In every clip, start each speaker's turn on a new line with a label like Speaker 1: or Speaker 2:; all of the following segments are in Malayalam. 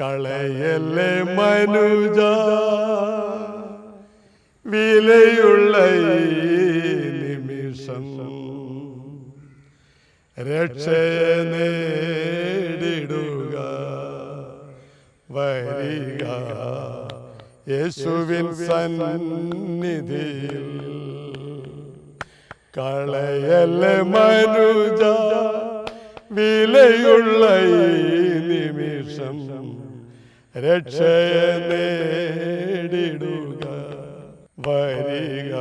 Speaker 1: കളയല്ലേ മനുജ വിലയുള്ള ഈ നിമിഷം, രക്ഷയെ നേടിടുക വരിക യേശുവിൻ സന്നിധിയിൽ. കളയല്ലേ മനുജ വിലയുള്ള ഈ നിമിഷം, രക്ഷയെ നേടിടുക വരിക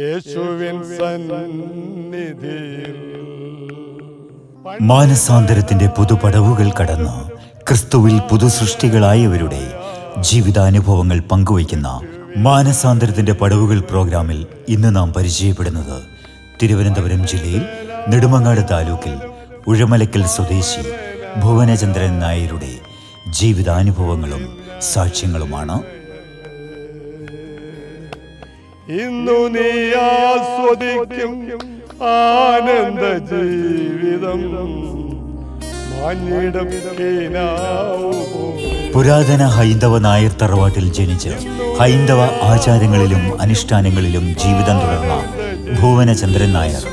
Speaker 1: യേശുവിൻ സന്നിധിയിൽ.
Speaker 2: മാനസാന്തരത്തിന്റെ പുതുപടവുകൾ കടന്ന് ക്രിസ്തുവിൽ പുതുസൃഷ്ടികളായവരുടെ ജീവിതാനുഭവങ്ങൾ പങ്കുവയ്ക്കുന്ന മാനസാന്തരത്തിന്റെ പടവുകൾ പ്രോഗ്രാമിൽ ഇന്ന് നാം പരിചയപ്പെടുന്നത് തിരുവനന്തപുരം ജില്ലയിൽ നെടുമങ്ങാട് താലൂക്കിൽ ഉഴമലക്കൽ സ്വദേശി ഭുവനചന്ദ്രൻ നായരുടെ ജീവിതാനുഭവങ്ങളും സാക്ഷ്യങ്ങളുമാണ്.
Speaker 1: ഇന്നു നീ ആസ്വദിക്കും ആനന്ദ ജീവിതം,
Speaker 2: പുരാതന ഹൈന്ദവ നായർ തറവാട്ടിൽ ജനിച്ച് ഹൈന്ദവ ആചാരങ്ങളിലും അനുഷ്ഠാനങ്ങളിലും ജീവിതം തുടർന്ന ഭുവനചന്ദ്രൻ നായർ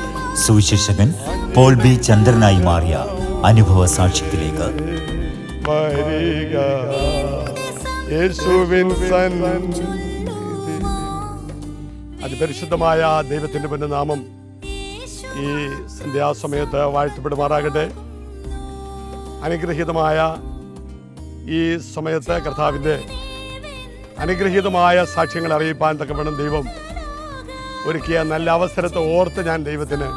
Speaker 2: സുവിശേഷകൻ പോൾ ബി ചന്ദ്രനായി മാറിയ അനുഭവ സാക്ഷ്യത്തിലേക്ക്.
Speaker 1: അതിപരിശുദ്ധമായ ദൈവത്തിന്റെ നാമം ഈ സന്ധ്യാസമയത്ത് വാഴ്ത്തപ്പെടുമാറാകട്ടെ. അനുഗ്രഹീതമായ ഈ സമയത്ത് കർത്താവിൻ്റെ അനുഗ്രഹീതമായ സാക്ഷ്യങ്ങൾ അറിയിപ്പാൻ തക്കവണ്ണം ദൈവം ഒരുക്കിയ നല്ല അവസരത്തെ ഓർത്ത് ഞാൻ ദൈവത്തിന്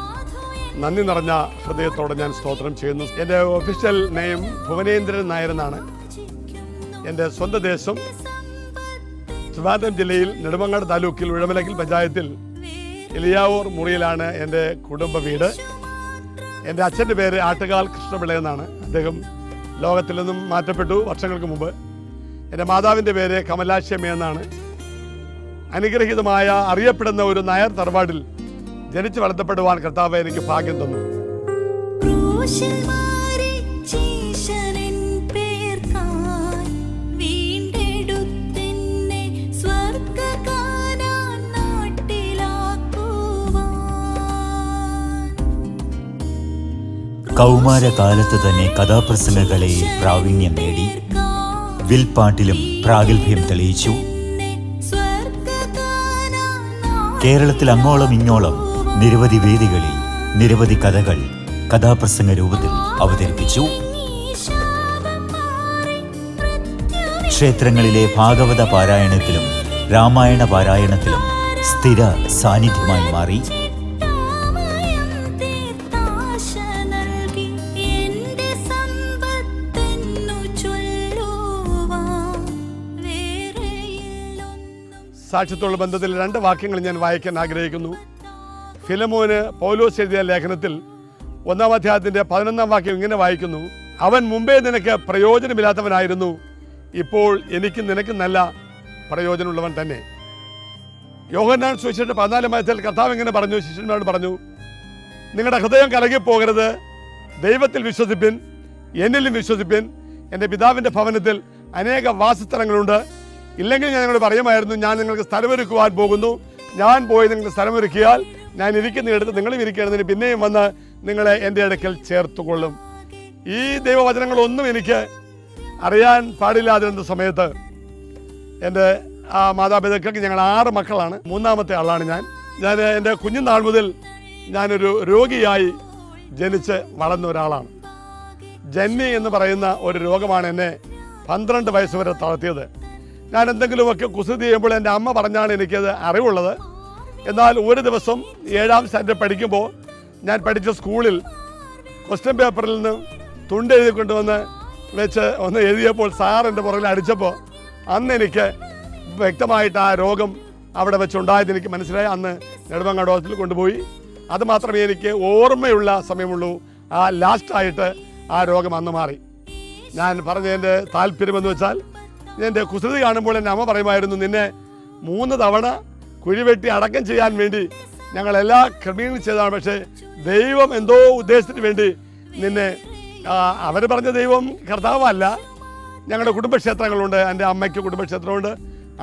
Speaker 1: നന്ദി നിറഞ്ഞ ഹൃദയത്തോടെ ഞാൻ സ്തോത്രം ചെയ്യുന്നു. എൻ്റെ ഒഫീഷ്യൽ നെയിം ഭുവനേന്ദ്രൻ നായർ എന്നാണ്. എൻ്റെ സ്വന്തം ദേശം ട്രിവാൻഡ്രം ജില്ലയിൽ നെടുമങ്ങാട് താലൂക്കിൽ ഉഴമലക്കൽ പഞ്ചായത്തിൽ എലിയാവൂർ മുറിയിലാണ് എൻ്റെ കുടുംബ വീട്. എൻ്റെ അച്ഛൻ്റെ പേര് ആട്ടുകാൽ കൃഷ്ണപിള്ള എന്നാണ്. അദ്ദേഹം ലോകത്തിൽ നിന്നും മാറ്റപ്പെട്ടു വർഷങ്ങൾക്ക് മുമ്പ്. എൻ്റെ മാതാവിൻ്റെ പേര് കമലാശ്യമ എന്നാണ്. അനുഗ്രഹീതമായ അറിയപ്പെടുന്ന ഒരു നായർ തറവാടിൽ ജനിച്ചു വളർത്തപ്പെടുവാൻ കർത്താവ് എനിക്ക് ഭാഗ്യം തന്നു.
Speaker 2: കൗമാരകാലത്ത് തന്നെ കഥാപ്രസംഗ കലയിൽ പ്രാവീണ്യം നേടി വിൽപ്പാട്ടിലും പ്രാഗൽഭ്യം തെളിയിച്ചു. കേരളത്തിൽ അങ്ങോളം ഇങ്ങോളം നിരവധി വേദികളിൽ നിരവധി കഥകൾ കഥാപ്രസംഗ രൂപത്തിൽ അവതരിപ്പിച്ചു. ക്ഷേത്രങ്ങളിലെ ഭാഗവത പാരായണത്തിലും രാമായണ പാരായണത്തിലും സ്ഥിര സാന്നിധ്യമായി മാറി.
Speaker 1: സാക്ഷ്യത്തോടുള്ള ബന്ധത്തിൽ 2 വാക്യങ്ങൾ ഞാൻ വായിക്കാൻ ആഗ്രഹിക്കുന്നു. ഫിലമോന് പൗലോസ് എഴുതിയ ലേഖനത്തിൽ 1-ാം അധ്യായത്തിൻ്റെ 11-ാം വാക്യം ഇങ്ങനെ വായിക്കുന്നു: അവൻ മുമ്പേ നിനക്ക് പ്രയോജനമില്ലാത്തവനായിരുന്നു, ഇപ്പോൾ എനിക്ക് നിനക്ക് നല്ല പ്രയോജനമുള്ളവൻ തന്നെ. യോഹന്നാൻ സുവിശേഷം 14-ാം അധ്യായത്തിൽ കർത്താവ് ഇങ്ങനെ പറഞ്ഞു, ശിഷ്യന്മാരോട് പറഞ്ഞു, നിങ്ങളുടെ ഹൃദയം കലങ്ങിപ്പോകരുത്, ദൈവത്തിൽ വിശ്വസിപ്പിൻ, എന്നിലും വിശ്വസിപ്പിൻ. എൻ്റെ പിതാവിൻ്റെ ഭവനത്തിൽ അനേക വാസസ്ഥലങ്ങളുണ്ട്. ഇല്ലെങ്കിൽ ഞാൻ നിങ്ങളോട് പറയുമായിരുന്നു, ഞാൻ നിങ്ങൾക്ക് സ്ഥലമൊരുക്കുവാൻ പോകുന്നു. ഞാൻ പോയി നിങ്ങൾക്ക് സ്ഥലമൊരുക്കിയാൽ ഞാൻ ഇരിക്കുന്നിടത്ത് നിങ്ങളും ഇരിക്കുന്നതിന് പിന്നെയും വന്ന് നിങ്ങളെ എൻ്റെ അടുക്കൽ ചേർത്തുകൊള്ളും. ഈ ദൈവവചനങ്ങളൊന്നും എനിക്ക് അറിയാൻ പാടില്ലാതിരുന്ന സമയത്ത് എൻ്റെ മാതാപിതാക്കൾക്ക് ഞങ്ങൾ 6 മക്കളാണ്. 3-ാമത്തെ ആളാണ് ഞാൻ. എൻ്റെ കുഞ്ഞുനാൾ മുതൽ ഞാനൊരു രോഗിയായി ജനിച്ച് വളർന്ന ഒരാളാണ്. ജന്നി എന്ന് പറയുന്ന ഒരു രോഗമാണ് എന്നെ 12 വയസ്സ് വരെ തളർത്തിയത്. ഞാൻ എന്തെങ്കിലുമൊക്കെ കുസൃതി ചെയ്യുമ്പോൾ എൻ്റെ അമ്മ പറഞ്ഞാണ് എനിക്കത് അറിവുള്ളത്. എന്നാൽ ഒരു ദിവസം 7ാം സ്റ്റാൻഡേർഡ് പഠിക്കുമ്പോൾ ഞാൻ പഠിച്ച സ്കൂളിൽ ക്വസ്റ്റ്യൻ പേപ്പറിൽ നിന്ന് തുണ്ട് എഴുതി കൊണ്ടുവന്ന് വെച്ച് ഒന്ന് എഴുതിയപ്പോൾ സാർ എൻ്റെ പുറകിൽ അടിച്ചപ്പോൾ അന്ന് എനിക്ക് വ്യക്തമായിട്ട് ആ രോഗം അവിടെ വെച്ചുണ്ടായത് എനിക്ക് മനസ്സിലായി. അന്ന് നെടുമങ്ങാട് ഹോസ്പിറ്റലിൽ കൊണ്ടുപോയി. അതുമാത്രമേ എനിക്ക് ഓർമ്മയുള്ള സമയമുള്ളൂ. ആ ലാസ്റ്റായിട്ട് ആ രോഗം അന്ന് മാറി. ഞാൻ പറഞ്ഞതിൻ്റെ താല്പര്യമെന്ന് വെച്ചാൽ, എൻ്റെ കുസൃതി കാണുമ്പോൾ എൻ്റെ അമ്മ പറയുമായിരുന്നു, നിന്നെ 3 തവണ കുഴിവെട്ടി അടക്കം ചെയ്യാൻ വേണ്ടി ഞങ്ങളെല്ലാ ക്രമീകരണം ചെയ്തതാണ്. പക്ഷേ ദൈവം എന്തോ ഉദ്ദേശത്തിന് വേണ്ടി നിന്നെ, അവർ പറഞ്ഞ ദൈവം കർത്താവല്ല, ഞങ്ങളുടെ കുടുംബക്ഷേത്രങ്ങളുണ്ട്. എൻ്റെ അമ്മയ്ക്ക് കുടുംബക്ഷേത്രമുണ്ട്,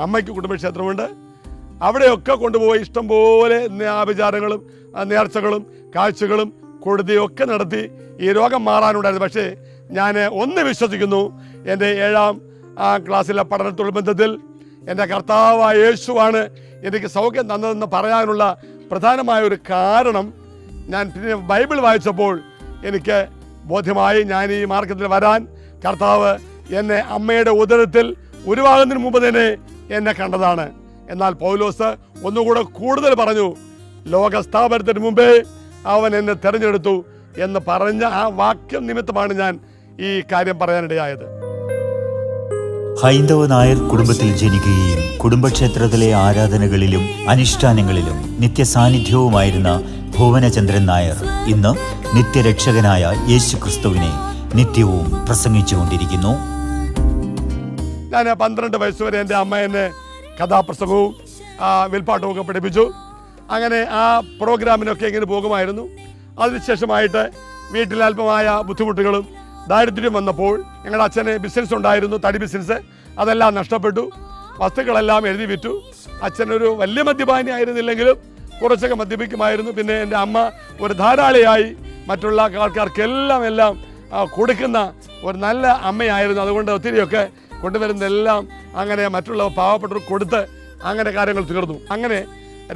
Speaker 1: അമ്മയ്ക്ക് കുടുംബക്ഷേത്രമുണ്ട്. അവിടെയൊക്കെ കൊണ്ടുപോയി ഇഷ്ടംപോലെ ആഭിചാരങ്ങളും നേർച്ചകളും കാഴ്ചകളും കൊടുതിയും ഒക്കെ നടത്തി ഈ രോഗം മാറാനുണ്ടായിരുന്നു. പക്ഷേ ഞാൻ ഒന്ന് വിശ്വസിക്കുന്നു, എൻ്റെ 7ാം ക്ലാസ്സിലെ പഠനത്തോടനുബന്ധത്തിൽ എൻ്റെ കർത്താവായ യേശുവാണ് എനിക്ക് സൗഖ്യം തന്നതെന്ന് പറയാനുള്ള പ്രധാനമായ ഒരു കാരണം ഞാൻ പിന്നെ ബൈബിൾ വായിച്ചപ്പോൾ എനിക്ക് ബോധ്യമായി. ഞാൻ ഈ മാർഗത്തിൽ വരാൻ കർത്താവ് എന്നെ അമ്മയുടെ ഉദരത്തിൽ ഉരുവാകുന്നതിന് മുമ്പ് തന്നെ എന്നെ കണ്ടതാണ്. എന്നാൽ പൗലോസ് ഒന്നുകൂടെ കൂടുതൽ പറഞ്ഞു, ലോകസ്ഥാപനത്തിന് മുമ്പേ അവൻ എന്നെ തിരഞ്ഞെടുത്തു എന്ന് പറഞ്ഞ ആ വാക്യം നിമിത്തമാണ് ഞാൻ ഈ കാര്യം പറയാനിടയായത്.
Speaker 2: ഹൈന്ദവ നായർ കുടുംബത്തിൽ ജനിക്കുകയും കുടുംബക്ഷേത്രത്തിലെ ആരാധനകളിലും അനുഷ്ഠാനങ്ങളിലും നിത്യസാന്നിധ്യവുമായിരുന്ന ഭുവനചന്ദ്രൻ നായർ ഇന്ന് നിത്യരക്ഷകനായ യേശു ക്രിസ്തുവിനെ നിത്യവും പ്രസംഗിച്ചുകൊണ്ടിരിക്കുന്നു.
Speaker 1: ഞാൻ 12 വയസ്സുവരെ എൻ്റെ അമ്മ എന്നെ കഥാപ്രസംഗവും വിൽപ്പാട്ടവും ഒക്കെ പഠിപ്പിച്ചു. അങ്ങനെ ആ പ്രോഗ്രാമിനൊക്കെ ഇങ്ങനെ പോകുമായിരുന്നു. അതിനുശേഷമായിട്ട് വീട്ടിൽ അല്പമായ ബുദ്ധിമുട്ടുകളും ദാരിദ്ര്യം വന്നപ്പോൾ ഞങ്ങളുടെ അച്ഛന് ബിസിനസ് ഉണ്ടായിരുന്നു, തടി ബിസിനസ്. അതെല്ലാം നഷ്ടപ്പെട്ടു, വസ്തുക്കളെല്ലാം എഴുതി വിറ്റു. അച്ഛനൊരു വലിയ മദ്യപാനി ആയിരുന്നില്ലെങ്കിലും കുറച്ചൊക്കെ മദ്യപിക്കുമായിരുന്നു. പിന്നെ എൻ്റെ അമ്മ ഒരു ധാരാളിയായി മറ്റുള്ള ആൾക്കാർക്കെല്ലാം കൊടുക്കുന്ന ഒരു നല്ല അമ്മയായിരുന്നു. അതുകൊണ്ട് ഒത്തിരിയൊക്കെ കൊണ്ടുവരുന്നതെല്ലാം അങ്ങനെ മറ്റുള്ള പാവപ്പെട്ടവർക്ക് കൊടുത്ത് അങ്ങനെ കാര്യങ്ങൾ തീർന്നു. അങ്ങനെ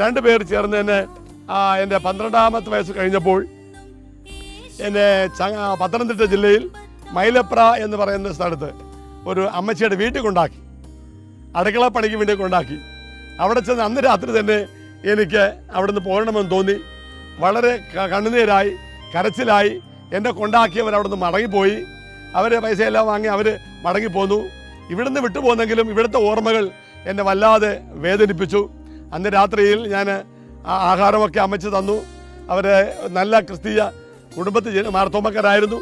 Speaker 1: 2 പേർ ചേർന്ന് തന്നെ എൻ്റെ 12ാമത്തെ വയസ്സ് കഴിഞ്ഞപ്പോൾ എന്നെ പത്തനംതിട്ട ജില്ലയിൽ മൈലപ്ര എന്ന് പറയുന്ന സ്ഥലത്ത് ഒരു അമ്മച്ചിയുടെ വീട്ടിൽ കൊണ്ടാക്കി, അടുക്കള പണിക്ക് വേണ്ടി കൊണ്ടാക്കി. അവിടെ ചെന്ന് അന്ന് രാത്രി തന്നെ എനിക്ക് അവിടെ നിന്ന് പോകണമെന്ന് തോന്നി. വളരെ കണ്ണുനീരായി, കരച്ചിലായി. എന്നെ കൊണ്ടാക്കിയവർ അവിടെ നിന്ന് മടങ്ങിപ്പോയി. അവർ പൈസയെല്ലാം വാങ്ങി അവർ മടങ്ങിപ്പോന്നു. ഇവിടുന്ന് വിട്ടുപോകുന്നെങ്കിലും ഇവിടുത്തെ ഓർമ്മകൾ എന്നെ വല്ലാതെ വേദനിപ്പിച്ചു. അന്ന് രാത്രിയിൽ ഞാൻ ആഹാരമൊക്കെ അമ്മച്ച് തന്നു. അവർ നല്ല ക്രിസ്തീയ കുടുംബത്തിൽ മാർത്തോമക്കാരായിരുന്നു.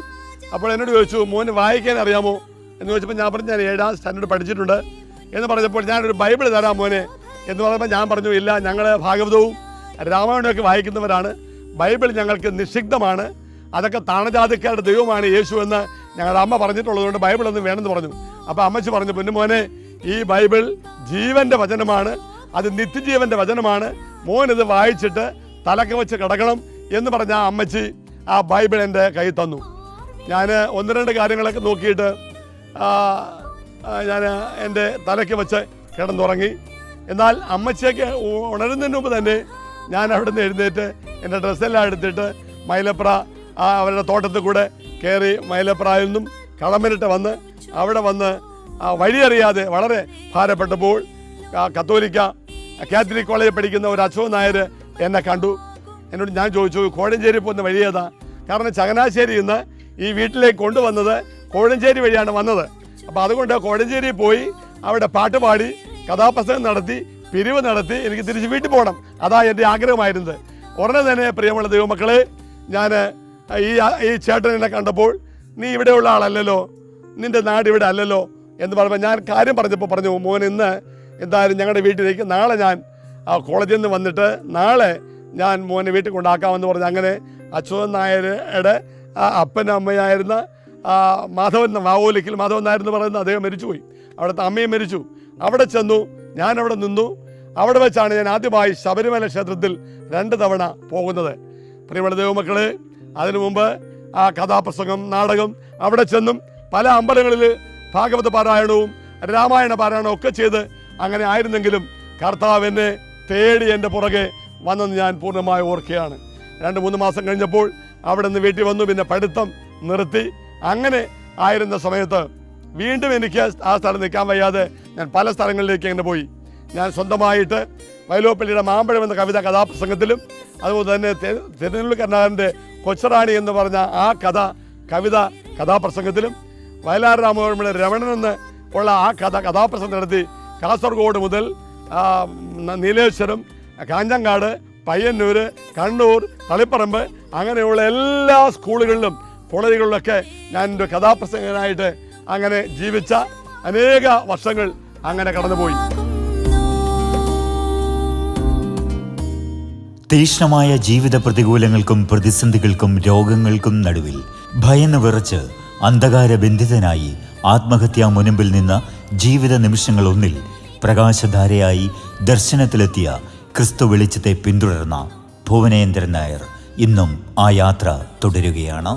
Speaker 1: അപ്പോൾ എന്നോട് ചോദിച്ചു, മോന് വായിക്കാൻ അറിയാമോ എന്ന് ചോദിച്ചപ്പോൾ ഞാൻ പറഞ്ഞു, ഞാൻ 7ാം സ്റ്റാൻഡേർഡ് പഠിച്ചിട്ടുണ്ട് എന്ന് പറഞ്ഞപ്പോൾ ഞാനൊരു ബൈബിൾ തരാം മോനെ എന്ന് പറഞ്ഞപ്പോൾ ഞാൻ പറഞ്ഞു, ഇല്ല, ഞങ്ങൾ ഭാഗവതവും രാമായണമൊക്കെ വായിക്കുന്നവരാണ്, ബൈബിൾ ഞങ്ങൾക്ക് നിഷിദ്ധമാണ്, അതൊക്കെ താണജാതിക്കാരുടെ ദൈവമാണ് യേശു എന്ന് ഞങ്ങളുടെ അമ്മ പറഞ്ഞിട്ടുള്ളതുകൊണ്ട് ബൈബിളൊന്നും വേണമെന്ന് പറഞ്ഞു. അപ്പോൾ അമ്മച്ചി പറഞ്ഞു, പൊന്നുമോനെ, ഈ ബൈബിൾ ജീവൻ്റെ വചനമാണ്, അത് നിത്യജീവൻ്റെ വചനമാണ്, മോൻ ഇത് വായിച്ചിട്ട് തലക്ക് വെച്ച് കിടക്കണം എന്ന് പറഞ്ഞ ആ അമ്മച്ചി ആ ബൈബിൾ എൻ്റെ കയ്യിൽ തന്നു. ഞാൻ 1-2 കാര്യങ്ങളൊക്കെ നോക്കിയിട്ട് ഞാൻ എൻ്റെ തലയ്ക്ക് വെച്ച് കിടന്നുറങ്ങി. എന്നാൽ അമ്മച്ചിയൊക്കെ ഉണരുന്നതിന് മുമ്പ് തന്നെ ഞാൻ അവിടെ നിന്ന് എഴുന്നേറ്റ് എൻ്റെ ഡ്രസ്സെല്ലാം എടുത്തിട്ട് മൈലപ്ര അവരുടെ തോട്ടത്തിൽ കൂടെ കയറി മൈലപ്രയിൽ നിന്നും കളമനിട്ട് വന്ന് അവിടെ വന്ന് വഴിയറിയാതെ വളരെ ഭാരപ്പെട്ടപ്പോൾ കാത്തലിക് കോളേജിൽ പഠിക്കുന്ന ഒരു അച്ഛൻ നായർ എന്നെ കണ്ടു. എന്നോട് ഞാൻ ചോദിച്ചു, കോഴഞ്ചേരി പോകുന്ന വഴി ഏതാ? കാരണം ചങ്ങനാശ്ശേരിയിൽ നിന്ന് ഈ വീട്ടിലേക്ക് കൊണ്ടുവന്നത് കോഴഞ്ചേരി വഴിയാണ് വന്നത്. അപ്പോൾ അതുകൊണ്ട് കോഴഞ്ചേരി പോയി അവിടെ പാട്ട് പാടി കഥാപ്രസംഗം നടത്തി പിരിവ് നടത്തി എനിക്ക് തിരിച്ച് വീട്ടിൽ പോകണം. അതാ എൻ്റെ ആഗ്രഹമായിരുന്നത്. ഉടനെ തന്നെ പ്രിയമുള്ള ദൈവമക്കളെ, ഞാൻ ഈ ചേട്ടൻ എന്നെ കണ്ടപ്പോൾ, നീ ഇവിടെയുള്ള ആളല്ലല്ലോ, നിൻ്റെ നാട് ഇവിടെ അല്ലല്ലോ എന്ന് പറയുമ്പോൾ ഞാൻ കാര്യം പറഞ്ഞപ്പോൾ പറഞ്ഞു, മോൻ ഇന്ന് എന്തായാലും ഞങ്ങളുടെ വീട്ടിലേക്ക് നാളെ ഞാൻ കോളേജിൽ നിന്ന് വന്നിട്ട് നാളെ ഞാൻ മോനെ വീട്ടിൽ കൊണ്ടാക്കാമെന്ന് പറഞ്ഞു. അങ്ങനെ അച്യുതൻ നായരുടെ അപ്പനും അമ്മയായിരുന്ന മാധവൻ നായർ എന്ന് പറയുന്ന അദ്ദേഹം മരിച്ചുപോയി. അവിടുത്തെ അമ്മയും മരിച്ചു. അവിടെ ചെന്നു, ഞാൻ അവിടെ നിന്നു. അവിടെ വെച്ചാണ് ഞാൻ ആദ്യമായി ശബരിമല ക്ഷേത്രത്തിൽ 2 തവണ പോകുന്നത്. പ്രിയമുള്ള ദൈവമക്കളെ, അതിനു മുമ്പ് കഥാപ്രസംഗം, നാടകം, അവിടെ ചെന്നും പല അമ്പലങ്ങളിൽ ഭാഗവത പാരായണവും രാമായണ പാരായണവും ഒക്കെ ചെയ്ത് അങ്ങനെ ആയിരുന്നെങ്കിലും കർത്താവ് എന്നെ തേടി എൻ്റെ പുറകെ വന്നെന്ന് ഞാൻ പൂർണ്ണമായി ഓർക്കുകയാണ്. 2-3 മാസം കഴിഞ്ഞപ്പോൾ അവിടെ നിന്ന് വീട്ടിൽ വന്നു. പിന്നെ പഠിത്തം നിർത്തി. അങ്ങനെ ആയിരുന്ന സമയത്ത് വീണ്ടും എനിക്ക് ആ സ്ഥലം നിൽക്കാൻ വയ്യാതെ ഞാൻ പല സ്ഥലങ്ങളിലേക്ക് അങ്ങനെ പോയി. ഞാൻ സ്വന്തമായിട്ട് വയലോപ്പള്ളിയുടെ മാമ്പഴം എന്ന കഥാപ്രസംഗത്തിലും അതുപോലെ തന്നെ തിരുനെല്ലൂർ കർണാടകൻ്റെ കൊച്ചറാണി എന്ന് പറഞ്ഞ ആ കഥാപ്രസംഗത്തിലും വയലാർ രാമവർമ്മയുടെ രമണൻ എന്ന് ഉള്ള ആ കഥാപ്രസംഗം നടത്തി. കാസർഗോഡ് മുതൽ നീലേശ്വരം, കാഞ്ഞങ്ങാട്, പയ്യന്നൂർ, കണ്ണൂർ, തളിപ്പറമ്പ് അങ്ങനെയുള്ള എല്ലാ സ്കൂളുകളിലും കോളേജുകളിലൊക്കെ ഞാൻ എൻ്റെ കഥാപ്രസംഗനായിട്ട് അങ്ങനെ ജീവിച്ച അനേക വർഷങ്ങൾ അങ്ങനെ കടന്നുപോയി.
Speaker 2: തീക്ഷ്ണമായ ജീവിത പ്രതികൂലങ്ങൾക്കും പ്രതിസന്ധികൾക്കും രോഗങ്ങൾക്കും നടുവിൽ ഭയന്ന് വിറച്ച് അന്ധകാരബന്ധിതനായി ആത്മഹത്യാ മുനമ്പിൽ നിന്ന് ജീവിത നിമിഷങ്ങളൊന്നിൽ പ്രകാശധാരയായി ദർശനത്തിലെത്തിയ ക്രിസ്തു വെളിച്ചത്തെ പിന്തുടർന്ന ഭുവനേന്ദ്രൻ നായർ ഇന്നും ആ യാത്ര തുടരുകയാണ്.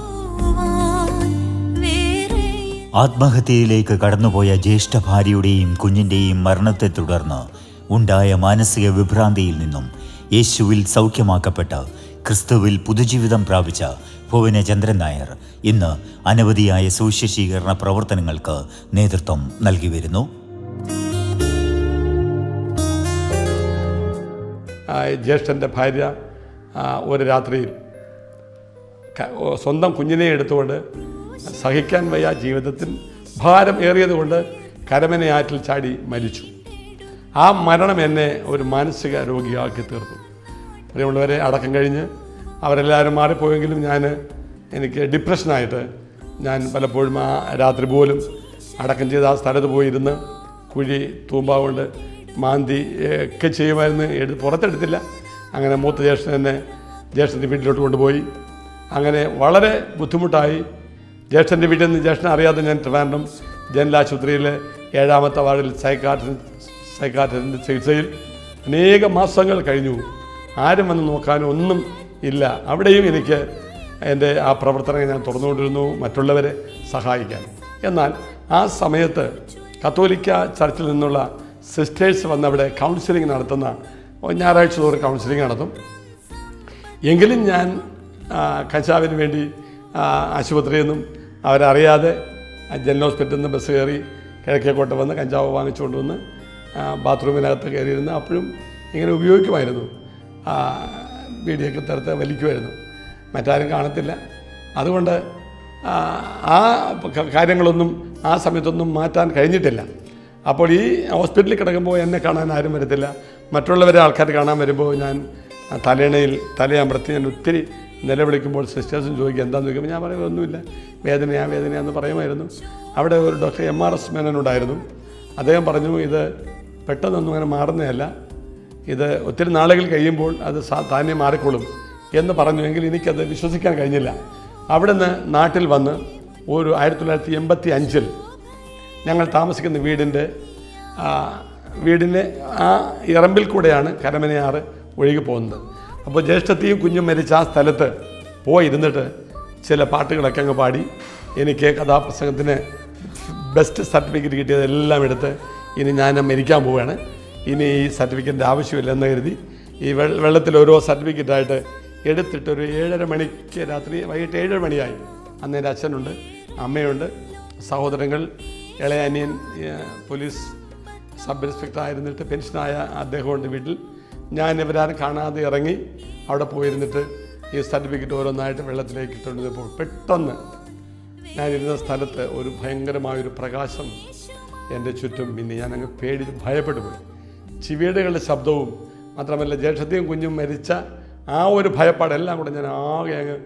Speaker 2: ആത്മഹത്യയിലേക്ക് കടന്നുപോയ ജ്യേഷ്ഠ ഭാര്യയുടെയും കുഞ്ഞിൻ്റെയും മരണത്തെ തുടർന്ന് ഉണ്ടായ മാനസിക വിഭ്രാന്തിയിൽ നിന്നും യേശുവിൽ സൗഖ്യമാക്കപ്പെട്ട് ക്രിസ്തുവിൽ പുതുജീവിതം പ്രാപിച്ച ഭുവനചന്ദ്രൻ നായർ ഇന്ന് അനവധിയായ സുവിശേഷീകരണ പ്രവർത്തനങ്ങൾക്ക് നേതൃത്വം നൽകി വരുന്നു.
Speaker 1: ജ്യേഷ്ഠൻ്റെ ഭാര്യ ഒരു രാത്രിയിൽ സ്വന്തം കുഞ്ഞിനെ എടുത്തുകൊണ്ട് സഹിക്കാൻ വയ്യ, ജീവിതത്തിൽ ഭാരം ഏറിയതുകൊണ്ട് കരമനയാറ്റിൽ ചാടി മരിച്ചു. ആ മരണം എന്നെ ഒരു മാനസിക രോഗിയാക്കി തീർത്തു. പ്രിയമുള്ളവരെ, അടക്കം കഴിഞ്ഞ് അവരെല്ലാവരും മാറിപ്പോയെങ്കിലും എനിക്ക് ഡിപ്രഷനായിട്ട് ഞാൻ പലപ്പോഴും ആ രാത്രി പോലും അടക്കം ചെയ്ത് ആ സ്ഥലത്ത് പോയിരുന്ന് കുഴി തൂമ്പ കൊണ്ട് മാന്തി ഒക്കെ ചെയ്യുമായിരുന്നു. പുറത്തെടുത്തില്ല. അങ്ങനെ മൂത്ത ജ്യേഷ്ഠൻ എന്നെ ജ്യേഷ്ഠൻ്റെ വീട്ടിലോട്ട് കൊണ്ടുപോയി. അങ്ങനെ വളരെ ബുദ്ധിമുട്ടായി. ജ്യേഷ്ഠൻ്റെ വീട്ടിൽ നിന്ന് ജ്യേഷ്ഠനെ അറിയാതെ ഞാൻ ട്രിവാൻഡ്രം ജനറൽ ആശുപത്രിയിലെ 7ാമത്തെ വാർഡിൽ സൈക്കാട്രിസ്റ്റിൻ്റെ ചികിത്സയിൽ അനേകം മാസങ്ങൾ കഴിഞ്ഞു. ആരും വന്ന് നോക്കാനും ഒന്നും ഇല്ല. അവിടെയും എനിക്ക് എൻ്റെ ആ പ്രവർത്തനങ്ങൾ ഞാൻ തുറന്നുകൊണ്ടിരുന്നു, മറ്റുള്ളവരെ സഹായിക്കാൻ. എന്നാൽ ആ സമയത്ത് കത്തോലിക്ക ചർച്ചിൽ നിന്നുള്ള സിസ്റ്റേഴ്സ് വന്നവിടെ കൗൺസിലിംഗ് നടത്തുന്ന ഞായറാഴ്ച തോറും കൗൺസിലിംഗ് നടത്തും. എങ്കിലും ഞാൻ കഞ്ചാവിന് വേണ്ടി ആശുപത്രിയിൽ നിന്നും അവരറിയാതെ ജനറൽ ഹോസ്പിറ്റലിൽ നിന്ന് ബസ് കയറി കിഴക്കേക്കോട്ട വന്ന് കഞ്ചാവ് വാങ്ങിച്ചുകൊണ്ട് വന്ന് ബാത്റൂമിനകത്ത് കയറിയിരുന്ന് അപ്പോഴും ഇങ്ങനെ ഉപയോഗിക്കുമായിരുന്നു. വീഡിയൊക്കെ തരത്ത് വലിക്കുമായിരുന്നു. മറ്റാരും കാണത്തില്ല. അതുകൊണ്ട് ആ കാര്യങ്ങളൊന്നും ആ സമയത്തൊന്നും മാറ്റാൻ കഴിഞ്ഞിട്ടില്ല. അപ്പോൾ ഈ ഹോസ്പിറ്റലിൽ കിടക്കുമ്പോൾ എന്നെ കാണാൻ ആരും വരത്തില്ല. മറ്റുള്ളവരെ ആൾക്കാർ കാണാൻ വരുമ്പോൾ ഞാൻ തലയമ്പടത്തി ഞാൻ ഒത്തിരി നിലവിളിക്കുമ്പോൾ സിസ്റ്റേഴ്സും ചോദിക്കും എന്താണെന്ന് ചോദിക്കുമ്പോൾ ഞാൻ പറയും ഒന്നുമില്ല, വേദനയാന്ന് പറയുമായിരുന്നു. അവിടെ ഒരു ഡോക്ടർ MRS മേനോനുണ്ടായിരുന്നു. അദ്ദേഹം പറഞ്ഞു, ഇത് പെട്ടെന്നൊന്നും അങ്ങനെ മാറുന്നതല്ല, ഇത് ഒത്തിരി നാളുകൾ കഴിയുമ്പോൾ അത് താനെ മാറിക്കൊള്ളും എന്ന് പറഞ്ഞുവെങ്കിൽ എനിക്കത് വിശ്വസിക്കാൻ കഴിഞ്ഞില്ല. അവിടെ നിന്ന് നാട്ടിൽ വന്ന് ഒരു 1985 ഞങ്ങൾ താമസിക്കുന്ന വീടിൻ്റെ ആ ഇറമ്പിൽ കൂടെയാണ് കരമനയാറ് ഒഴുകി പോകുന്നത്. അപ്പോൾ ജ്യേഷ്ഠത്തെയും കുഞ്ഞും മരിച്ച ആ സ്ഥലത്ത് പോയിരുന്നിട്ട് ചില പാട്ടുകളൊക്കെ അങ്ങ് പാടി എനിക്ക് കഥാപ്രസംഗത്തിന് ബെസ്റ്റ് സർട്ടിഫിക്കറ്റ് കിട്ടിയതെല്ലാം എടുത്ത് ഇനി ഞാൻ മരിക്കാൻ പോവുകയാണ്, ഇനി ഈ സർട്ടിഫിക്കറ്റിൻ്റെ ആവശ്യമില്ലെന്ന് കരുതി ഈ വെള്ളത്തിൽ ഓരോ സർട്ടിഫിക്കറ്റായിട്ട് എടുത്തിട്ട് ഒരു 7:30 മണിക്ക് വൈകിട്ട് 7 മണിയായി. അന്ന് എൻ്റെ അച്ഛനുണ്ട്, അമ്മയുണ്ട്, സഹോദരങ്ങൾ, ഇളയ അനിയൻ പോലീസ് സബ് ഇൻസ്പെക്ടർ ആയിരുന്നിട്ട് പെൻഷനായ അദ്ദേഹമുണ്ട് വീട്ടിൽ. ഞാൻ ഇവരാരും കാണാതെ ഇറങ്ങി അവിടെ പോയിരുന്നിട്ട് ഈ സർട്ടിഫിക്കറ്റ് ഓരോന്നായിട്ട് വെള്ളത്തിലേക്ക് ഇട്ടുകൊണ്ടിരുന്നപ്പോൾ പെട്ടെന്ന് ഞാനിരുന്ന സ്ഥലത്ത് ഒരു ഭയങ്കരമായൊരു പ്രകാശം എൻ്റെ ചുറ്റും. പിന്നെ ഞാനങ്ങ് ഭയപ്പെട്ടു പോയി. ചിവിയടകളുടെ ശബ്ദവും മാത്രമല്ല ജ്യേഷ്ഠത്തെയും കുഞ്ഞും മരിച്ച ആ ഒരു ഭയപ്പാടെല്ലാം കൂടെ ഞാൻ ആകെ അങ്ങ്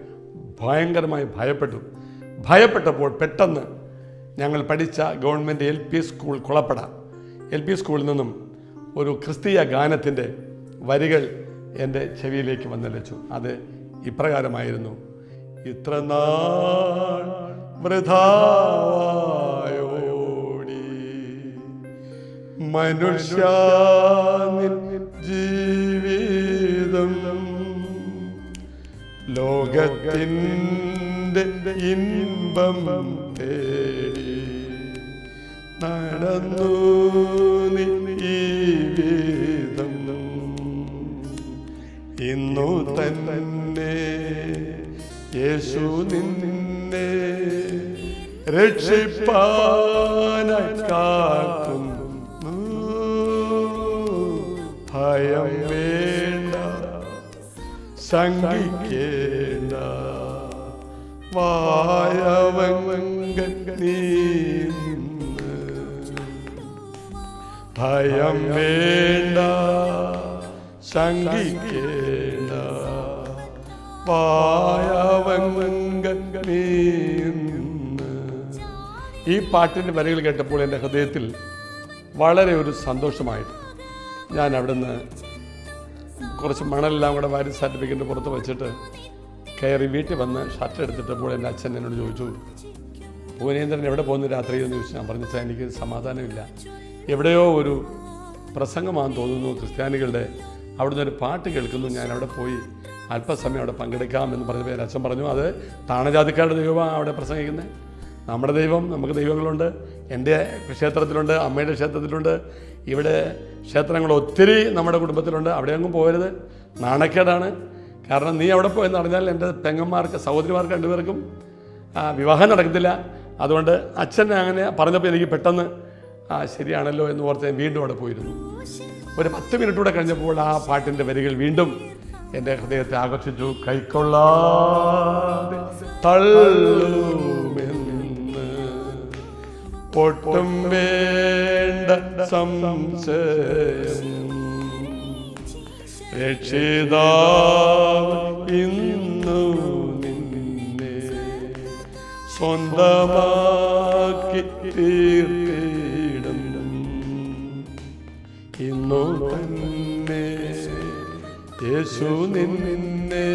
Speaker 1: ഭയങ്കരമായി ഭയപ്പെട്ടപ്പോൾ പെട്ടെന്ന് ഞങ്ങൾ പഠിച്ച government LP school Kulappada LP സ്കൂളിൽ നിന്നും ഒരു ക്രിസ്തീയ ഗാനത്തിൻ്റെ വരികൾ എൻ്റെ ചെവിയിലേക്ക് വന്നിലച്ചു. അത് ഇപ്രകാരമായിരുന്നു: ഇത്ര നാൾ വൃഥായോടി മനുഷ്യ ജീവിതം, ലോകത്തിൻ്റെ ഇൻപം തേടി നടന്നു നീ ഈ വിധം. ഇന്നു തന്നെ യേശു നിന്നെ രക്ഷിപ്പാനായി കാക്കുന്നു. ഭയം വേണ്ട, ശങ്കിക്കേണ്ട, വായവങ്കൻ നീ. ഭയം വേണ്ട, ശങ്കിക്കേണ്ട, വായവങ്കൻ നീ. ഈ പാട്ടിൻ്റെ വരികൾ കേട്ടപ്പോൾ എൻ്റെ ഹൃദയത്തിൽ വളരെ ഒരു സന്തോഷമായിട്ട് ഞാൻ അവിടുന്ന് കുറച്ച് മണലെല്ലാം കൂടെ വാരി സർട്ടിഫിക്കറ്റ് പുറത്ത് വെച്ചിട്ട് കയറി വീട്ടിൽ വന്ന് ഷർട്ട് എടുത്തിട്ടപ്പോൾ എൻ്റെ അച്ഛൻ എന്നോട് ചോദിച്ചു, ഭുവനേന്ദ്രൻ എവിടെ പോകുന്നു രാത്രി എന്ന് ചോദിച്ചു. ഞാൻ പറഞ്ഞു, എനിക്ക് സമാധാനമില്ല, എവിടെയോ ഒരു പ്രസംഗമാണെന്ന് തോന്നുന്നു ക്രിസ്ത്യാനികളുടെ, അവിടുന്ന് ഒരു പാട്ട് കേൾക്കുന്നു, ഞാൻ അവിടെ പോയി അല്പസമയം അവിടെ പങ്കെടുക്കാം എന്ന് പറഞ്ഞപ്പോൾ അച്ഛൻ പറഞ്ഞു, അത് താണജാതിക്കാരുടെ ദൈവമാണ് അവിടെ പ്രസംഗിക്കുന്നത്. നമ്മുടെ ദൈവം, നമുക്ക് ദൈവങ്ങളുണ്ട്. എൻ്റെ ക്ഷേത്രത്തിലുണ്ട്, അമ്മയുടെ ക്ഷേത്രത്തിലുണ്ട്, ഇവിടെ ക്ഷേത്രങ്ങൾ ഒത്തിരി നമ്മുടെ കുടുംബത്തിലുണ്ട്. അവിടെയൊന്നും പോകരുത്, നാണക്കേടാണ്. കാരണം നീ അവിടെ പോയെന്ന് പറഞ്ഞാൽ എൻ്റെ പെങ്ങന്മാർക്ക്, സഹോദരിമാർക്ക് രണ്ടുപേർക്കും വിവാഹം നടക്കത്തില്ല. അതുകൊണ്ട് അച്ഛൻ അങ്ങനെ പറഞ്ഞപ്പോൾ എനിക്ക് പെട്ടെന്ന് ശരിയാണല്ലോ എന്ന് ഓർത്ത് ഞാൻ വീണ്ടും അവിടെ പോയിരുന്നു. ഒരു 10 മിനിറ്റ് കൂടെ കഴിഞ്ഞപ്പോൾ ആ പാട്ടിൻ്റെ വരികൾ വീണ്ടും എൻ്റെ ഹൃദയത്തെ ആകർഷിച്ചു. കൈക്കൊള്ളാതെ തള്ളുമെന്ന് പൊട്ടും വേണ്ട സംശയം, രക്ഷിതാവ് ഇന്നു നിന്നെ സ്വന്തമാക്കി തീർത്തിടും, ഇന്നു തന്നെ യേശു നിന്നെ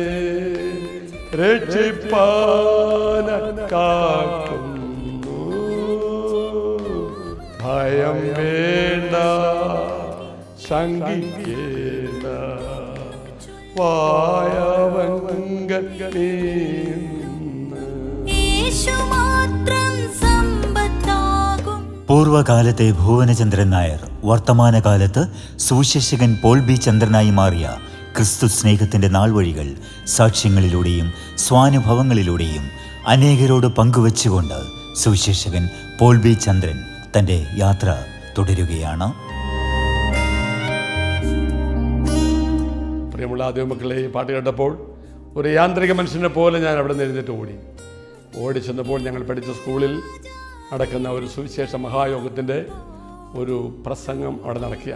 Speaker 1: രക്ഷിപ്പാൻ കാക്കുന്നു. ഭയം വേണ്ട, ശങ്കിക്കേണ്ട, വായവങ്കൽ
Speaker 2: പൂർവകാലത്തെ ഭുവനചന്ദ്രൻ നായർ വർത്തമാനകാലത്ത് സുവിശേഷകൻ പോൾ ബി ചന്ദ്രനായി മാറിയ ക്രിസ്തു സ്നേഹത്തിൻ്റെ നാൾവഴികൾ സാക്ഷ്യങ്ങളിലൂടെയും സ്വാനുഭവങ്ങളിലൂടെയും അനേകരോട് പങ്കുവച്ചുകൊണ്ട് സുവിശേഷകൻ പോൾ ബി ചന്ദ്രൻ തൻ്റെ യാത്ര തുടരുകയാണ്.
Speaker 1: പ്രിയമുള്ള ദൈവമക്കളെ, ഈ പാട്ട് കേട്ടപ്പോൾ ഒരു യാന്ത്രിക മനുഷ്യനെ പോലെ ഞാൻ അവിടെ നിന്ന് എഴുന്നേറ്റ് ഓടി ചെന്നപ്പോൾ ഞങ്ങൾ പഠിച്ച സ്കൂളിൽ നടക്കുന്ന ഒരു സുവിശേഷ മഹായോഗത്തിൻ്റെ ഒരു പ്രസംഗം അവിടെ നടക്കുക.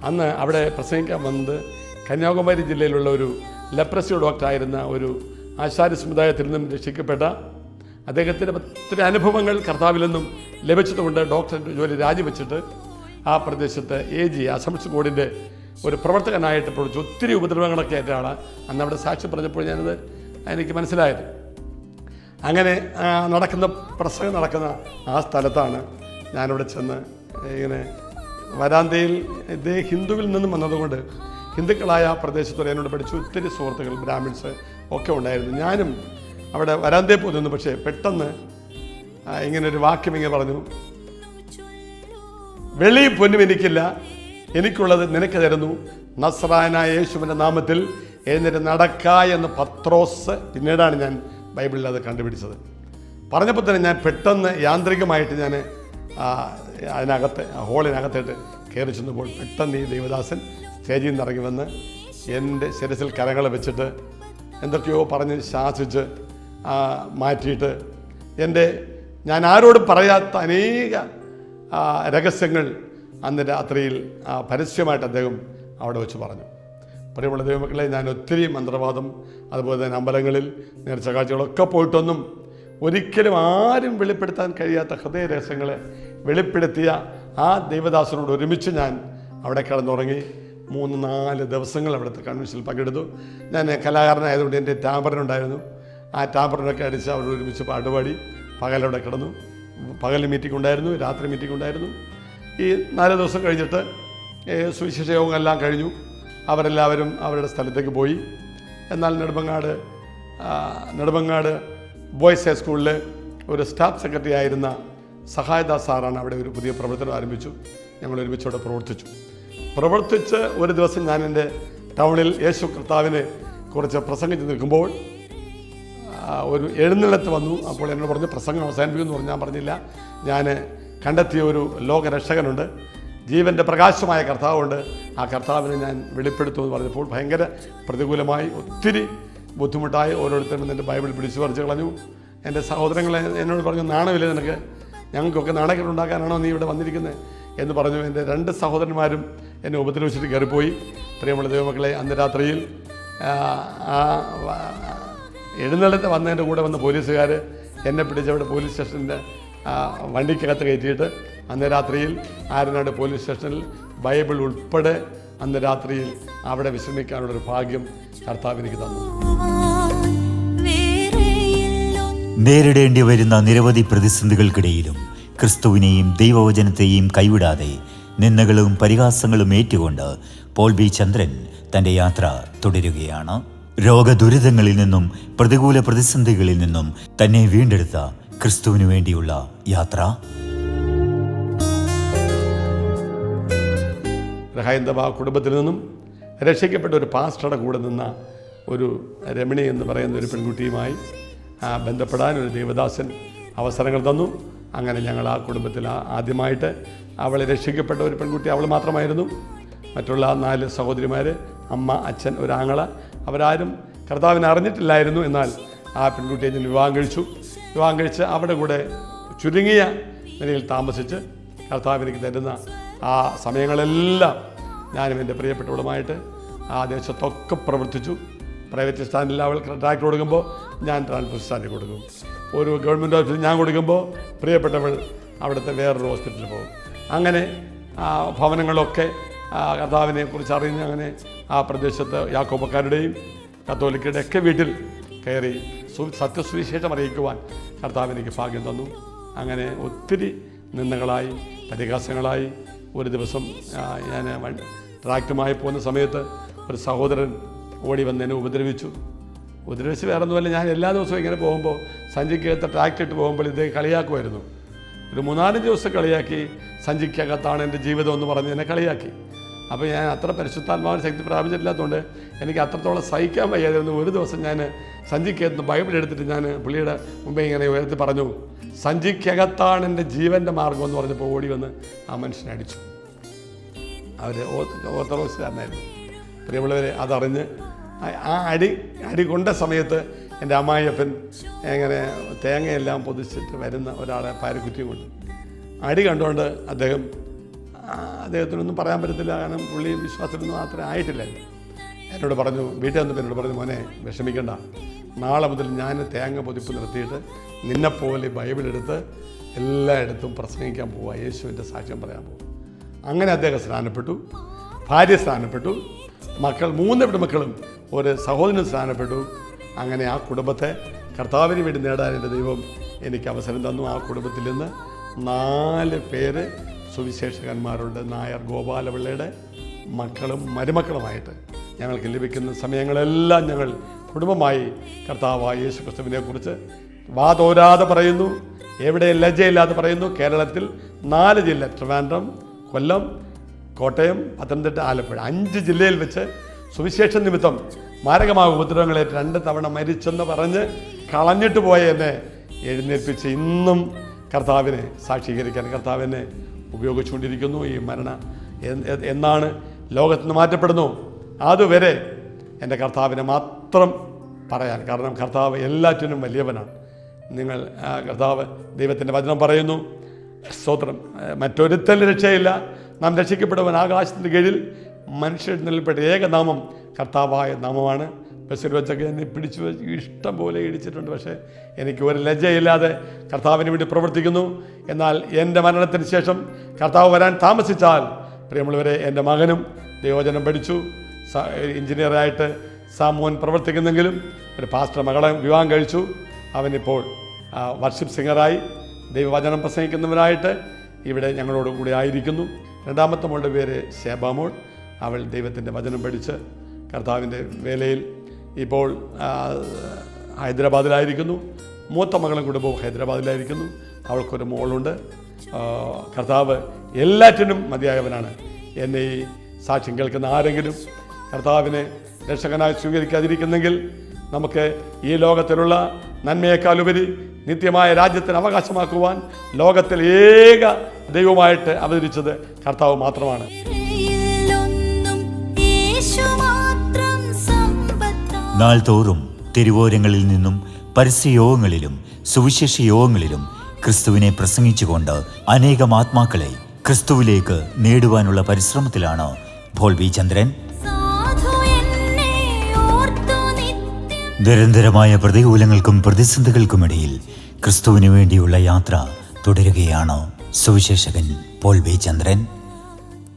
Speaker 1: അന്ന് അവിടെ പ്രസംഗിക്കാൻ വന്നത് കന്യാകുമാരി ജില്ലയിലുള്ള ഒരു ലെപ്രസി ഡോക്ടറായിരുന്ന ഒരു ആശാരി സമുദായത്തിൽ നിന്നും രക്ഷിക്കപ്പെട്ട അദ്ദേഹത്തിൻ്റെ ഒത്തിരി അനുഭവങ്ങൾ കർത്താവിൽ നിന്നും ലഭിച്ചതുകൊണ്ട് ഡോക്ടറിൻ്റെ ജോലി രാജിവെച്ചിട്ട് ആ പ്രദേശത്ത് AG അസംബ്ലീസ് ബോർഡിൻ്റെ ഒരു പ്രവർത്തകനായിട്ട് പ്രവർത്തിച്ചു. ഒത്തിരി ഉപദ്രവങ്ങളൊക്കെ ആയിട്ട് ആളാണ് അന്ന് അവിടെ സാക്ഷ്യം പറഞ്ഞപ്പോൾ ഞാനത് എനിക്ക് മനസ്സിലായത്. അങ്ങനെ പ്രസംഗം നടക്കുന്ന ആ സ്ഥലത്താണ് ഞാനിവിടെ ചെന്ന് ഇങ്ങനെ വരാന്തയിൽ ഇതേ ഹിന്ദുവിൽ നിന്നും വന്നതുകൊണ്ട് ഹിന്ദുക്കളായ ആ പ്രദേശത്തോടെ എന്നോട് പഠിച്ചു ഒത്തിരി സുഹൃത്തുക്കൾ ബ്രാഹ്മിൺസ് ഒക്കെ ഉണ്ടായിരുന്നു. ഞാനും അവിടെ വരാന്തയിൽ പോയി നിന്നു. പക്ഷേ പെട്ടെന്ന് ഇങ്ങനെ ഒരു വാക്യം ഇങ്ങനെ പറഞ്ഞു, വെള്ളിയും പൊന്നും എനിക്കില്ല, എനിക്കുള്ളത് നിനക്ക് തരുന്നു, നസ്രായനായ യേശുവിൻ്റെ നാമത്തിൽ എഴുന്നേറ്റ് നടക്ക എന്ന് പത്രോസ്. പിന്നീടാണ് ഞാൻ ബൈബിളിൽ അത് കണ്ടുപിടിച്ചത്. പറഞ്ഞപ്പോൾ തന്നെ ഞാൻ പെട്ടെന്ന് യാന്ത്രികമായിട്ട് ഞാൻ ഹോളിനകത്തേട്ട് കയറി ചെന്നപ്പോൾ പെട്ടെന്ന് ഈ ദേവദാസൻ സ്റ്റേജിൽ നിന്ന് ഇറങ്ങി വന്ന് എൻ്റെ ശിരസിൽ കരങ്ങൾ വെച്ചിട്ട് എന്തൊക്കെയോ പറഞ്ഞ് ശാസിച്ച് മാറ്റിയിട്ട് ഞാൻ ആരോടും പറയാത്ത അനേക രഹസ്യങ്ങൾ അന്ന് രാത്രിയിൽ പരസ്യമായിട്ട് അദ്ദേഹം അവിടെ വെച്ച് പറഞ്ഞു. പ്രിയമുള്ള ദൈവമക്കളെ, ഞാൻ ഒത്തിരി മന്ത്രവാദം അതുപോലെ തന്നെ അമ്പലങ്ങളിൽ നേർച്ച കാഴ്ചകളൊക്കെ പോയിട്ടൊന്നും ഒരിക്കലും ആരും വെളിപ്പെടുത്താൻ കഴിയാത്ത ഹൃദയ രഹസ്യങ്ങളെ വെളിപ്പെടുത്തിയ ആ ദൈവദാസനോട് ഒരുമിച്ച് ഞാൻ അവിടെ കിടന്നുറങ്ങി 3-4 ദിവസങ്ങൾ അവിടുത്തെ കൺവെൻഷനിൽ പങ്കെടുത്തു. ഞാൻ കലാകാരനായതുകൊണ്ട് എൻ്റെ ടാമ്പറിനുണ്ടായിരുന്നു. ആ ടാമ്പറിനൊക്കെ അടിച്ച് അവിടെ ഒരുമിച്ച് പാട്ടുപാടി പകലവിടെ കിടന്നു. പകൽ മീറ്റിംഗ് ഉണ്ടായിരുന്നു, രാത്രി മീറ്റിംഗ് ഉണ്ടായിരുന്നു. ഈ 4 ദിവസം കഴിഞ്ഞിട്ട് സുവിശേഷ യോഗമെല്ലാം കഴിഞ്ഞു. അവരെല്ലാവരും അവരുടെ സ്ഥലത്തേക്ക് പോയി. എന്നാൽ നെടുമങ്ങാട് ബോയ്സ് ഹൈസ്കൂളിൽ ഒരു സ്റ്റാഫ് സെക്രട്ടറി ആയിരുന്ന സഹായദാസ് സാറാണ് അവിടെ ഒരു പുതിയ പ്രവർത്തനം ആരംഭിച്ചു. ഞങ്ങൾ ഒരുമിച്ചവിടെ പ്രവർത്തിച്ച് ഒരു ദിവസം ഞാൻ എൻ്റെ ടൗണിൽ യേശു കർത്താവിനെ കുറിച്ച് പ്രസംഗിച്ച് നിൽക്കുമ്പോൾ ഒരു എഴുന്നള്ളത്ത് വന്നു. അപ്പോൾ എന്നോട് പറഞ്ഞു പ്രസംഗം അവസാനിപ്പിക്കുമെന്ന് പറഞ്ഞു. ഞാൻ പറഞ്ഞില്ല, ഞാൻ കണ്ടെത്തിയ ഒരു ലോകരക്ഷകനുണ്ട്, ജീവൻ്റെ പ്രകാശമായ കർത്താവുണ്ട്, ആ കർത്താവിനെ ഞാൻ വെളിപ്പെടുത്തുമെന്ന് പറഞ്ഞപ്പോൾ ഭയങ്കര പ്രതികൂലമായി ഒത്തിരി ബുദ്ധിമുട്ടായി. ഓരോരുത്തരും എൻ്റെ ബൈബിൾ പിടിച്ചു പറിച്ച് കളഞ്ഞു. എൻ്റെ സഹോദരങ്ങളെ എന്നോട് പറഞ്ഞു, നാണമില്ല നിനക്ക്, ഞങ്ങൾക്കൊക്കെ നാണക്കേടുണ്ടാക്കാനാണോ നീ ഇവിടെ വന്നിരിക്കുന്നത് എന്ന് പറഞ്ഞു. എൻ്റെ 2 സഹോദരന്മാരും എന്നെ ഉപദ്രവിച്ചിട്ട് കയറിപ്പോയി. പ്രിയമുള്ള ദൈവമക്കളെ, അന്ന് രാത്രിയിൽ എഴുന്നള്ളത്ത് വന്നതിൻ്റെ കൂടെ വന്ന പോലീസുകാർ എന്നെ പിടിച്ച് അവിടെ പോലീസ് സ്റ്റേഷൻ്റെ വണ്ടിക്കകത്ത് കയറ്റിയിട്ട് അന്ന് രാത്രിയിൽ ആരനാട് പോലീസ് സ്റ്റേഷനിൽ ബൈബിൾ ഉൾപ്പെടെ അന്ന് രാത്രിയിൽ അവിടെ വിശ്രമിക്കാനുള്ളൊരു ഭാഗ്യം കർത്താവ് എനിക്ക് തന്നു.
Speaker 2: നേരിടേണ്ടി വരുന്ന നിരവധി പ്രതിസന്ധികൾക്കിടയിലും ക്രിസ്തുവിനെയും ദൈവവചനത്തെയും കൈവിടാതെ നിന്ദകളും പരിഹാസങ്ങളും ഏറ്റുകൊണ്ട് പോൾ ബി ചന്ദ്രൻ തൻ്റെ യാത്ര തുടരുകയാണ്. രോഗദുരിതങ്ങളിൽ നിന്നും പ്രതികൂല പ്രതിസന്ധികളിൽ നിന്നും തന്നെ വീണ്ടെടുത്ത ക്രിസ്തുവിനു വേണ്ടിയുള്ള യാത്ര.
Speaker 1: ഹൈന്ദവ കുടുംബത്തിൽ നിന്നും രക്ഷിക്കപ്പെട്ട ഒരു പാസ്റ്ററുടെ കൂടെ നിന്ന ഒരു രമണി എന്ന് പറയുന്ന ഒരു പെൺകുട്ടിയുമായി ബന്ധപ്പെടാൻ ഒരു ദേവദാസൻ അവസരങ്ങൾ തന്നു. അങ്ങനെ ഞങ്ങൾ ആ കുടുംബത്തിൽ ആദ്യമായിട്ട് അവളെ രക്ഷിക്കപ്പെട്ട ഒരു പെൺകുട്ടി അവൾ മാത്രമായിരുന്നു. മറ്റുള്ള 4 സഹോദരിമാർ, അമ്മ, അച്ഛൻ, ഒരു ആങ്ങള, അവരാരും കർത്താവിനെ അറിഞ്ഞിട്ടില്ലായിരുന്നു. എന്നാൽ ആ പെൺകുട്ടിയെ ഞാൻ വിവാഹം കഴിച്ച് അവരുടെ കൂടെ ചുരുങ്ങിയ നിലയിൽ താമസിച്ച് കർത്താവിലേക്ക് തരുന്ന ആ സമയങ്ങളെല്ലാം ഞാനും എൻ്റെ പ്രിയപ്പെട്ടവളുമായിട്ട് ആ ദേശത്തൊക്കെ പ്രവർത്തിച്ചു. പ്രൈവറ്റ് സ്റ്റാൻഡിൽ അവൾ ട്രാക്ടർ കൊടുക്കുമ്പോൾ ഞാൻ ട്രാൻസ്പോർട്ട് സ്റ്റാൻഡിൽ കൊടുക്കും. ഒരു ഗവൺമെൻറ് ഓഫീസിൽ ഞാൻ കൊടുക്കുമ്പോൾ പ്രിയപ്പെട്ടവൾ അവിടുത്തെ വേറൊരു ഹോസ്പിറ്റലിൽ പോകും. അങ്ങനെ ആ ഭവനങ്ങളൊക്കെ കർത്താവിനെ കുറിച്ച് അറിഞ്ഞ് അങ്ങനെ ആ പ്രദേശത്ത് യാക്കോബക്കാരുടെയും കത്തോലിക്കരുടെ ഒക്കെ വീട്ടിൽ കയറി സത്യസുവിശേഷം അറിയിക്കുവാൻ കർത്താവ് എനിക്ക് ഭാഗ്യം തന്നു. അങ്ങനെ ഒത്തിരി നിന്ദകളായി പരിഹാസങ്ങളായി. ഒരു ദിവസം ഞാൻ ട്രാക്റ്റുമായി പോകുന്ന സമയത്ത് ഒരു സഹോദരൻ ഓടി വന്ന് എന്നെ ഉപദ്രവിച്ച് വേറെ ഒന്നുമല്ല, ഞാൻ എല്ലാ ദിവസവും ഇങ്ങനെ പോകുമ്പോൾ സഞ്ചിക്കകത്ത് ട്രാക്റ്റ് ഇട്ട് പോകുമ്പോൾ ഇതേ കളിയാക്കുമായിരുന്നു. ഒരു 3-4 ദിവസം കളിയാക്കി. സഞ്ചിക്കകത്താണ് എൻ്റെ ജീവിതം എന്ന് പറഞ്ഞ് എന്നെ കളിയാക്കി. അപ്പോൾ ഞാൻ അത്ര പരിശുദ്ധാത്മാവിന് ശക്തി പ്രാപിച്ചിട്ടില്ലാത്തതുകൊണ്ട് എനിക്ക് അത്രത്തോളം സഹിക്കാൻ വയ്യാതിരുന്നു. ഒരു ദിവസം ഞാൻ സഞ്ചിക്കകത്ത് ബൈബിൾ എടുത്തിട്ട് ഞാൻ പുള്ളിയുടെ മുമ്പേ ഇങ്ങനെ ഉയർത്തി പറഞ്ഞു, സഞ്ചിക്കകത്താണ് എൻ്റെ ജീവൻ്റെ മാർഗം എന്ന് പറഞ്ഞപ്പോൾ ഓടി വന്ന് ആ മനുഷ്യനെ അടിച്ചു. അവർ ഓർത്തഡോക്സുകാരനായിരുന്നു. പ്രിയമുള്ളവരെ, അതറിഞ്ഞ് ആ അടി കൊണ്ട സമയത്ത് എൻ്റെ അമ്മായിയപ്പൻ എങ്ങനെ തേങ്ങയെല്ലാം പൊതിച്ചിട്ട് വരുന്ന ഒരാളെ പാരക്കുറ്റിയും കൊണ്ട് അടി കണ്ടുകൊണ്ട് അദ്ദേഹത്തിനൊന്നും പറയാൻ പറ്റത്തില്ല. കാരണം പുള്ളി വിശ്വാസത്തിനൊന്നും അത്ര ആയിട്ടില്ലായിരുന്നു. എന്നോട് പറഞ്ഞു, വീട്ടിൽ വന്നപ്പോൾ എന്നോട് പറഞ്ഞു, മോനെ വിഷമിക്കണ്ട, നാളെ മുതൽ ഞാൻ തേങ്ങ പൊതിപ്പ് നിർത്തിയിട്ട് നിന്നെപ്പോലെ ബൈബിളെടുത്ത് എല്ലായിടത്തും പ്രസംഗിക്കാൻ പോവുക, യേശുവിൻ്റെ സാക്ഷ്യം പറയാൻ പോകും. അങ്ങനെ അദ്ദേഹം സ്നാനപ്പെട്ടു, ഭാര്യ സ്നാനപ്പെട്ടു, 3 പെൺമക്കളും ഒരു സഹോദരനും സ്നാനപ്പെട്ടു. അങ്ങനെ ആ കുടുംബത്തെ കർത്താവിന് വേണ്ടി നേടാൻ എൻ്റെ ദൈവം എനിക്ക് അവസരം തന്നു. ആ കുടുംബത്തിൽ നിന്ന് 4 പേര് സുവിശേഷകന്മാരുണ്ട്. നായർ ഗോപാലപിള്ളയുടെ മക്കളും മരുമക്കളുമായിട്ട് ഞങ്ങൾക്ക് ലഭിക്കുന്ന സമയങ്ങളെല്ലാം ഞങ്ങൾ കുടുംബമായി കർത്താവായ യേശു ക്രിസ്തുവിനെ കുറിച്ച് വാതോരാതെ പറയുന്നു, എവിടെ ലജ്ജയില്ലാതെ പറയുന്നു. കേരളത്തിൽ 4 ജില്ല, ട്രിവാൻഡ്രം, കൊല്ലം, കോട്ടയം, പത്തനംതിട്ട, ആലപ്പുഴ, 5 ജില്ലയിൽ വെച്ച് സുവിശേഷ നിമിത്തം മാരകമായ ഉപദ്രവങ്ങളേറ്റ് 2 തവണ മരിച്ചെന്ന് പറഞ്ഞ് കളഞ്ഞിട്ട് പോയ എന്നെ എഴുന്നേൽപ്പിച്ച് ഇന്നും കർത്താവിനെ സാക്ഷീകരിക്കാൻ കർത്താവിനെ ഉപയോഗിച്ചുകൊണ്ടിരിക്കുന്നു. ഈ എന്നാണ് ലോകത്ത് നിന്ന് മാറ്റപ്പെടുന്നു അതുവരെ എൻ്റെ കർത്താവിനെ മാത്രം പറയാൻ. കാരണം കർത്താവ് എല്ലാറ്റിനും വലിയവനാണ്. നിങ്ങൾ കർത്താവ് ദൈവത്തിൻ്റെ വചനം പറയുന്നു, സ്തോത്രം, മറ്റൊരുത്തലും രക്ഷയില്ല, നാം രക്ഷിക്കപ്പെടുവാൻ ആകാശത്തിൻ്റെ കീഴിൽ മനുഷ്യരിൽ നിൽപ്പെട്ട ഏകനാമം കർത്താവായ നാമമാണ്. ബസ്സിൽ വെച്ചൊക്കെ എന്നെ പിടിച്ചു ഇഷ്ടം പോലെ ഇടിച്ചിട്ടുണ്ട്. പക്ഷേ എനിക്ക് ഒരു ലജ്ജയില്ലാതെ കർത്താവിന് വേണ്ടി പ്രവർത്തിക്കുന്നു. എന്നാൽ എൻ്റെ മരണത്തിന് ശേഷം കർത്താവ് വരാൻ താമസിച്ചാൽ, പ്രിയമുള്ളവരെ, എൻ്റെ മകനും ദൈവവചനം പഠിച്ചു, എഞ്ചിനീയറായിട്ട് സാമോൻ പ്രവർത്തിക്കുന്നെങ്കിലും ഒരു പാസ്റ്റർ മകളെ വിവാഹം കഴിച്ചു. അവനിപ്പോൾ വർഷിപ്പ് സിംഗറായി ദൈവവചനം പ്രസംഗിക്കുന്നവരായിട്ട് ഇവിടെ ഞങ്ങളോട് കൂടി ആയിരിക്കുന്നു. 2ാമത്തെ മോളുടെ പേര് ശേബാമോൾ. അവൾ ദൈവത്തിൻ്റെ വചനം പഠിച്ച് കർത്താവിൻ്റെ വേലയിൽ ഇപ്പോൾ ഹൈദരാബാദിലായിരിക്കുന്നു. മൂത്ത മകളും കുടുംബവും ഹൈദരാബാദിലായിരിക്കുന്നു. അവൾക്കൊരു മോളുണ്ട്. കർത്താവ് എല്ലാറ്റിനും മതിയായവനാണ്. എന്നെ ഈ സാക്ഷ്യം കേൾക്കുന്ന ആരെങ്കിലും കർത്താവിനെ രക്ഷകനായി സ്വീകരിക്കാതിരിക്കുന്നെങ്കിൽ നമുക്ക് ഈ ലോകത്തിലുള്ള നന്മയേക്കാളുപരി നിത്യമായ രാജ്യത്തിന് അവകാശമാക്കുവാൻ ലോകത്തിൽ ഏക ദൈവമായിട്ട് അവതരിച്ചത് കർത്താവ് മാത്രമാണ്.
Speaker 2: നാൾതോറും തെരുവോരങ്ങളിൽ നിന്നും പരസ്യയോഗങ്ങളിലും സുവിശേഷ യോഗങ്ങളിലും ക്രിസ്തുവിനെ പ്രസംഗിച്ചുകൊണ്ട് അനേകം ആത്മാക്കളെ ക്രിസ്തുവിലേക്ക് നേടുവാനുള്ള പരിശ്രമത്തിലാണ് പോൾ ബി ചന്ദ്രൻ. നിരന്തരമായ പ്രതികൂലങ്ങൾക്കും പ്രതിസന്ധികൾക്കുമിടയിൽ ക്രിസ്തുവിന് വേണ്ടിയുള്ള യാത്ര തുടരുകയാണ് സുവിശേഷകൻ പോൾ ബി ചന്ദ്രൻ.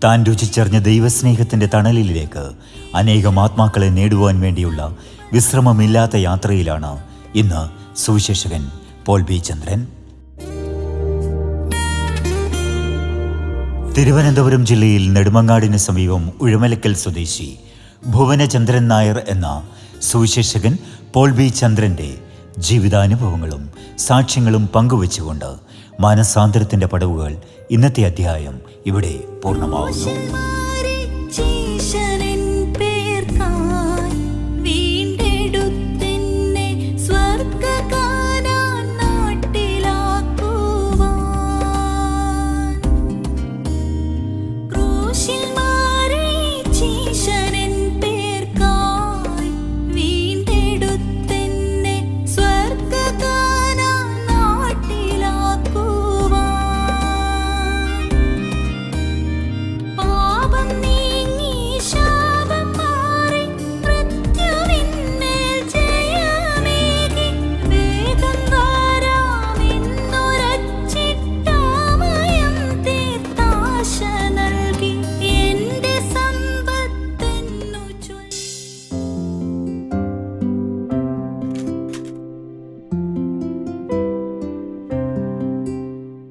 Speaker 2: താൻ രുചിച്ചറിഞ്ഞ ദൈവസ്നേഹത്തിൻ്റെ തണലിലേക്ക് അനേകം ആത്മാക്കളെ നേടുവാൻ വേണ്ടിയുള്ള വിശ്രമമില്ലാത്ത യാത്രയിലാണ് ഇന്ന് സുവിശേഷകൻ പോൾ ബി ചന്ദ്രൻ. തിരുവനന്തപുരം ജില്ലയിൽ നെടുമങ്ങാടിന് സമീപം ഉഴമലക്കൽ സ്വദേശി ഭുവനചന്ദ്രൻ നായർ എന്ന സുവിശേഷകൻ പോൾ ബി ചന്ദ്രൻ്റെ ജീവിതാനുഭവങ്ങളും സാക്ഷ്യങ്ങളും പങ്കുവെച്ചുകൊണ്ട് മാനസാന്തരത്തിൻ്റെ പടവുകൾ ഇന്നത്തെ അധ്യായം ഇവിടെ പൂർണ്ണമാവുന്നു.